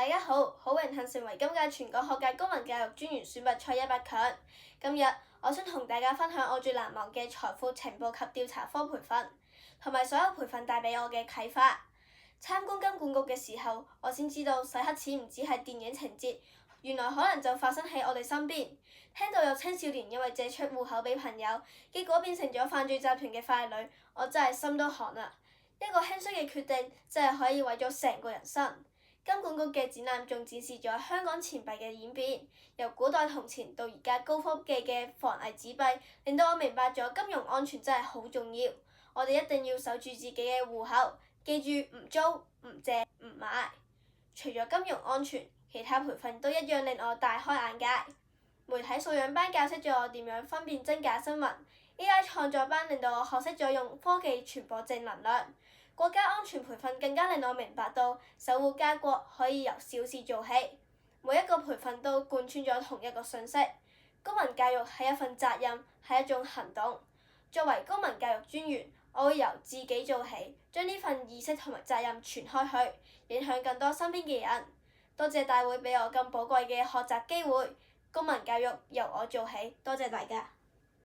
大家好，好榮幸成為今屆全國學界公民教育專員選拔賽100強。今日我想同大家分享我最難忘嘅財富情報及調查科培訓，同埋所有培訓帶俾我嘅啟發。參觀金管局嘅時候，我先知道洗黑錢唔止係電影情節，原來可能就發生喺我哋身邊。聽到有青少年因為借出戶口俾朋友，結果變成咗犯罪集團嘅傀儡，我真係心都寒啦。一個輕率嘅決定，真係可以毀咗成個人生。金管局嘅展覽仲展示咗香港錢幣嘅演變，由古代銅錢到而家高科技嘅防偽紙幣，令到我明白咗金融安全真係好重要。我哋一定要守住自己嘅戶口，記住唔租、唔借、唔買。除咗金融安全，其他培訓都一樣令我大開眼界。媒體素養班教識咗我點樣分辨真假新聞，AI 創作班令到我學識咗用科技傳播正能量。國家安全培訓更加令我明白到守護家國可以由小事做起。每一個培訓都貫穿咗同一個訊息：公民教育係一份責任，係一種行動。作為公民教育專員，我會由自己做起，將呢份意識同埋責任傳開去，影響更多身邊嘅人。多謝大會俾我咁寶貴嘅學習機會，公民教育由我做起，多謝大家。